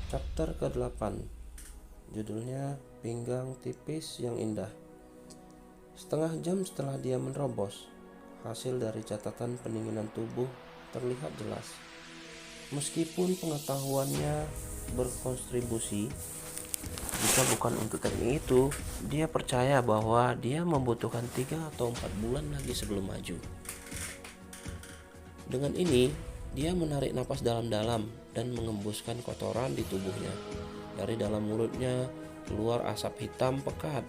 Chapter ke-8, judulnya Pinggang Tipis yang Indah. Setengah jam setelah dia menerobos, hasil dari catatan pendinginan tubuh terlihat jelas. Meskipun pengetahuannya berkontribusi, jika bukan untuk teknik itu, dia percaya bahwa dia membutuhkan 3 atau 4 bulan lagi sebelum maju. Dengan ini, dia menarik napas dalam-dalam dan mengembuskan kotoran di tubuhnya. Dari dalam mulutnya keluar asap hitam pekat,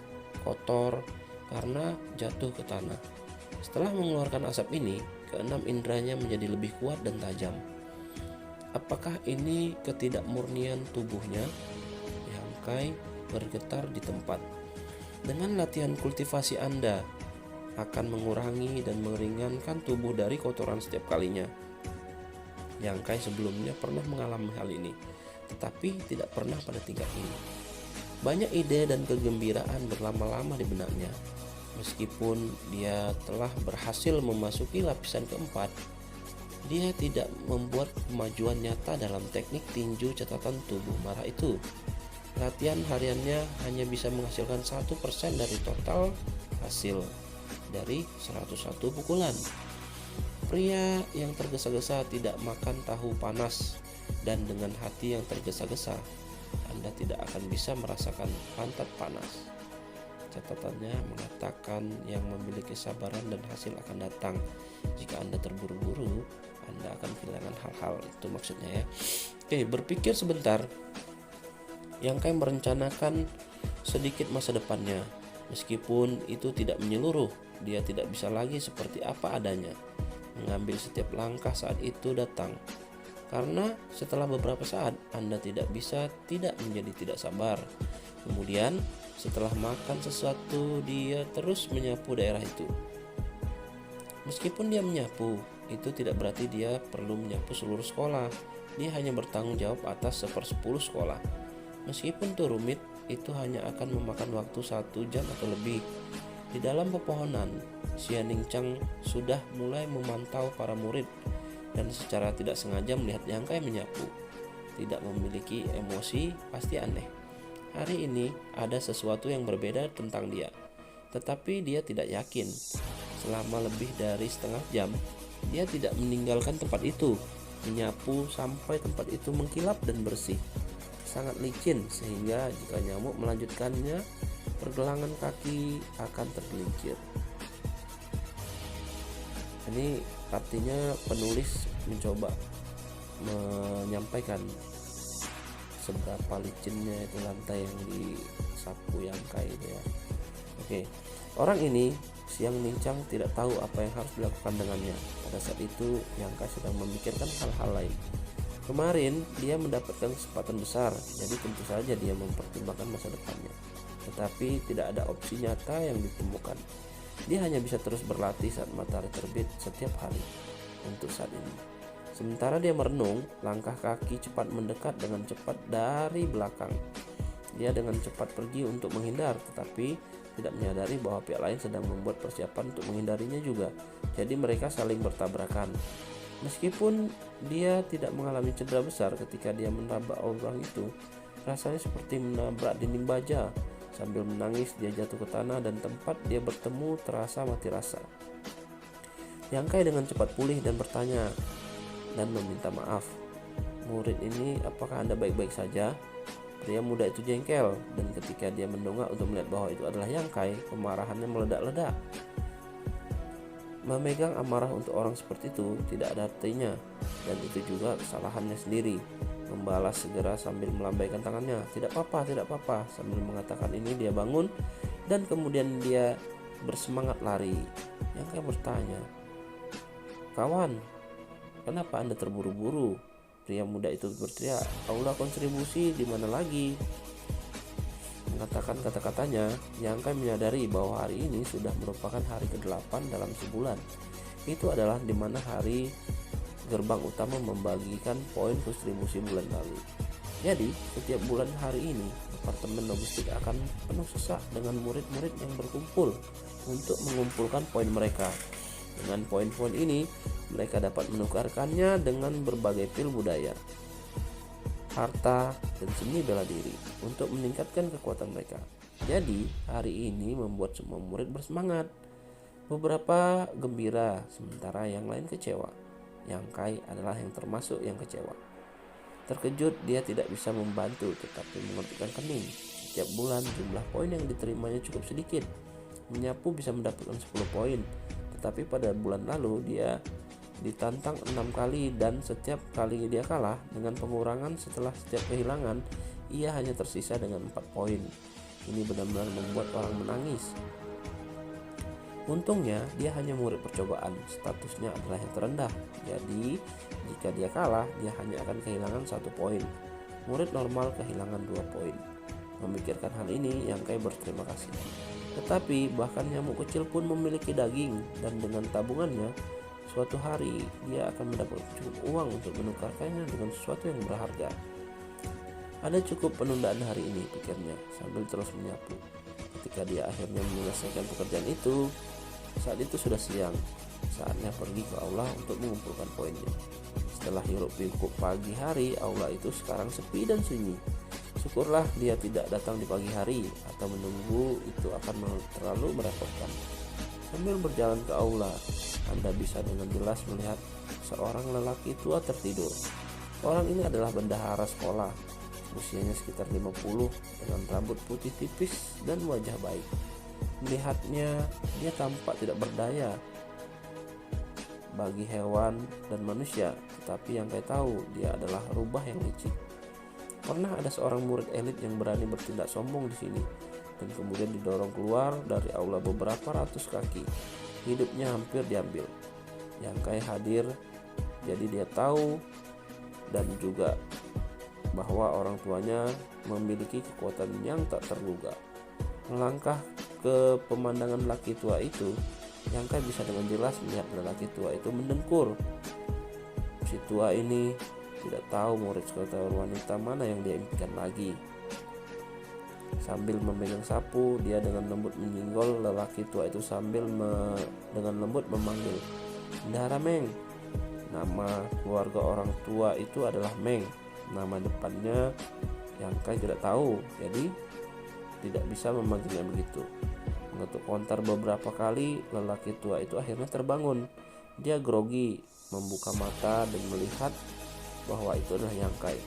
kotor karena jatuh ke tanah. Setelah mengeluarkan asap ini, keenam inderanya menjadi lebih kuat dan tajam. Apakah ini ketidakmurnian tubuhnya? Yangkai bergetar di tempat. Dengan latihan kultivasi Anda akan mengurangi dan meringankan tubuh dari kotoran setiap kalinya. Yangkai sebelumnya pernah mengalami hal ini, tetapi tidak pernah pada tingkat ini. Banyak ide dan kegembiraan berlama-lama di benaknya. Meskipun dia telah berhasil memasuki lapisan keempat, dia tidak membuat kemajuan nyata dalam teknik tinju catatan tubuh marah itu. Latihan hariannya hanya bisa menghasilkan 1% dari total hasil dari 101 pukulan. Pria yang tergesa-gesa tidak makan tahu panas, dan dengan hati yang tergesa-gesa, Anda tidak akan bisa merasakan pantat panas. Catatannya mengatakan yang memiliki kesabaran dan hasil akan datang. Jika Anda terburu-buru, Anda akan kehilangan hal-hal. Itu maksudnya ya. Oke, berpikir sebentar. Yangkai merencanakan sedikit masa depannya. Meskipun itu tidak menyeluruh, dia tidak bisa lagi seperti apa adanya. Mengambil setiap langkah saat itu datang. Karena setelah beberapa saat, Anda tidak bisa tidak menjadi tidak sabar. Kemudian, setelah makan sesuatu, dia terus menyapu daerah itu. Meskipun dia menyapu, itu tidak berarti dia perlu menyapu seluruh sekolah. Dia hanya bertanggung jawab atas 1/10 sekolah. Meskipun itu rumit, itu hanya akan memakan waktu 1 jam atau lebih. Di dalam pepohonan, Xianing Chang sudah mulai memantau para murid dan secara tidak sengaja melihat Yangkai menyapu. Tidak memiliki emosi pasti aneh. Hari ini ada sesuatu yang berbeda tentang dia, tetapi dia tidak yakin. Selama lebih dari setengah jam, dia tidak meninggalkan tempat itu, menyapu sampai tempat itu mengkilap dan bersih. Sangat licin sehingga jika nyamuk melanjutkannya, pergelangan kaki akan tergelincir. Ini artinya penulis mencoba menyampaikan seberapa licinnya itu lantai yang disapu Yangkai itu ya. Oke, orang ini Xianing Chang tidak tahu apa yang harus dilakukan dengannya. Pada saat itu Yangkai sedang memikirkan hal-hal lain. Kemarin dia mendapatkan kesempatan besar, jadi tentu saja dia mempertimbangkan masa depannya. Tetapi tidak ada opsi nyata yang ditemukan. Dia hanya bisa terus berlatih saat matahari terbit setiap hari. Untuk saat ini, sementara dia merenung, langkah kaki cepat mendekat dengan cepat dari belakang. Dia dengan cepat pergi untuk menghindar, tetapi tidak menyadari bahwa pihak lain sedang membuat persiapan untuk menghindarinya juga. Jadi mereka saling bertabrakan. Meskipun dia tidak mengalami cedera besar ketika dia menabrak orang itu, rasanya seperti menabrak dinding baja. Sambil menangis, dia jatuh ke tanah dan tempat dia bertemu terasa mati rasa. Yangkai dengan cepat pulih dan bertanya dan meminta maaf. Murid ini, apakah Anda baik-baik saja? Pria muda itu jengkel, dan ketika dia mendongak untuk melihat bahwa itu adalah Yangkai, kemarahannya meledak-ledak. Memegang amarah untuk orang seperti itu tidak ada artinya, dan itu juga kesalahannya sendiri. Membalas segera sambil melambaikan tangannya. Tidak apa-apa. Sambil mengatakan ini dia bangun dan kemudian dia bersemangat lari. Yangkai bertanya, "Kawan, kenapa Anda terburu-buru?" Pria muda itu berteriak, "Aula kontribusi di mana lagi?" Mengatakan kata-katanya, Yangkai menyadari bahwa hari ini sudah merupakan hari ke-8 dalam sebulan. Itu adalah di mana hari gerbang utama membagikan poin kontribusi bulan lalu. Jadi, setiap bulan hari ini, Departemen Logistik akan penuh sesak dengan murid-murid yang berkumpul untuk mengumpulkan poin mereka. Dengan poin-poin ini, mereka dapat menukarkannya dengan berbagai pil budaya, harta, dan seni bela diri untuk meningkatkan kekuatan mereka. Jadi, hari ini membuat semua murid bersemangat. Beberapa gembira, sementara yang lain kecewa. Yang Kai adalah yang termasuk yang kecewa. Terkejut, dia tidak bisa membantu, tetapi mengertikkan kening. Setiap bulan, jumlah poin yang diterimanya cukup sedikit. Menyapu bisa mendapatkan 10 poin, tetapi pada bulan lalu dia ditantang 6 kali dan setiap kali dia kalah dengan pengurangan setelah setiap kehilangan, ia hanya tersisa dengan 4 poin. Ini benar-benar membuat orang menangis. Untungnya dia hanya murid percobaan, statusnya adalah yang terendah. Jadi jika dia kalah, dia hanya akan kehilangan 1 poin. Murid normal kehilangan 2 poin. Memikirkan hal ini, Yang Kai berterima kasih. Tetapi bahkan nyamuk kecil pun memiliki daging, dan dengan tabungannya, suatu hari dia akan mendapat cukup uang untuk menukarkannya dengan sesuatu yang berharga. Ada cukup penundaan hari ini, pikirnya sambil terus menyapu. Ketika dia akhirnya menyelesaikan pekerjaan itu, saat itu sudah siang. Saatnya pergi ke aula untuk mengumpulkan poinnya. Setelah hiruk-pikuk pagi hari, aula itu sekarang sepi dan sunyi. Syukurlah dia tidak datang di pagi hari, atau menunggu itu akan terlalu merepotkan. Sambil berjalan ke aula, Anda bisa dengan jelas melihat seorang lelaki tua tertidur. Orang ini adalah bendahara sekolah. Usianya sekitar 50, dengan rambut putih tipis dan wajah baik. Melihatnya, dia tampak tidak berdaya bagi hewan dan manusia, tetapi Yang Kai tahu dia adalah rubah yang licik. Pernah ada seorang murid elit yang berani bertindak sombong di sini, dan kemudian didorong keluar dari aula beberapa ratus kaki. Hidupnya hampir diambil. Yang Kai hadir, jadi dia tahu dan juga bahwa orang tuanya memiliki kekuatan yang tak terduga. Melangkah ke pemandangan lelaki tua itu, Yang Kai bisa dengan jelas melihat lelaki tua itu mendengkur. Si tua ini tidak tahu murid sekolah wanita mana yang dia impikan lagi. Sambil memegang sapu, dia dengan lembut menyinggol lelaki tua itu sambil dengan lembut memanggil, "Bendahara Meng." Nama keluarga orang tua itu adalah Meng. Nama depannya Yang Kai tidak tahu, jadi tidak bisa memanggilnya begitu. Mengetuk kontar beberapa kali, lelaki tua itu akhirnya terbangun. Dia grogi, membuka mata dan melihat bahwa itu adalah Yang Kai.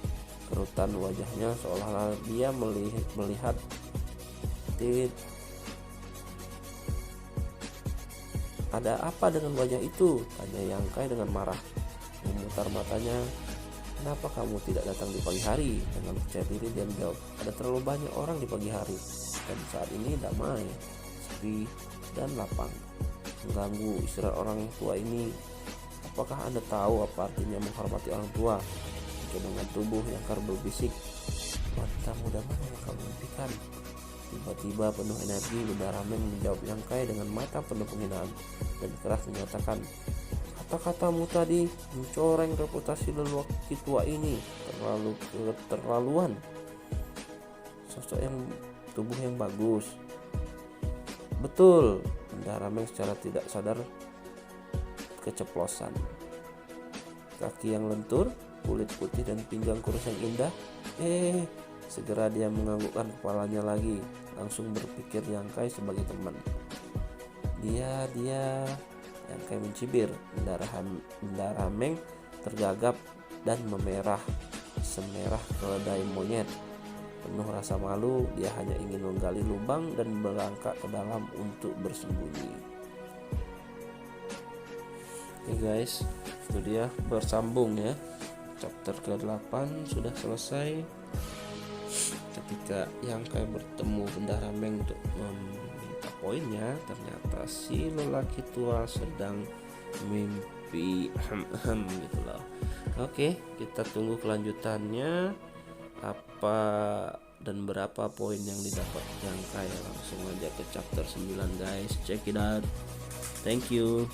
Kerutan wajahnya seolah-olah dia melihat "Ada apa dengan wajah itu?" tanya Yang Kai dengan marah. Memutar matanya, "Kenapa kamu tidak datang di pagi hari?" Dengan percaya diri dia menjawab, "Ada terlalu banyak orang di pagi hari, dan saat ini damai, sepi, dan lapang. Mengganggu istirahat orang tua ini. Apakah Anda tahu apa artinya menghormati orang tua?" Dengan tubuh yang keras berbisik, "Wanita muda mana yang kamu impikan?" Tiba-tiba penuh energi, Bendahara Meng menjawab Yang Kai dengan mata penuh penghinaan dan keras menyatakan, "Kata-katamu tadi mencoreng reputasi lelaki tua ini. Terlalu keterlaluan. Sosok yang tubuh yang bagus." "Betul." Bendahara Meng secara tidak sadar keceplosan. Kaki yang lentur, kulit putih dan pinggang kurus yang indah. Segera dia menganggukkan kepalanya lagi, langsung berpikir Yang Kai sebagai teman. Dia Yang Kai mencibir. Bendahara Meng tergagap dan semerah keledai monyet. Penuh rasa malu, dia hanya ingin menggali lubang dan merangkak ke dalam untuk bersembunyi. Oke guys, itu dia bersambung ya. Chapter ke-8 sudah selesai. Ketika Yang Kai bertemu Bendahara Meng untuk meminta poinnya, ternyata si lelaki tua sedang mimpi gitu loh. Oke, kita tunggu kelanjutannya. Apa dan berapa poin yang didapat Yang Kai? Langsung aja ke chapter 9 guys. Check it out. Thank you.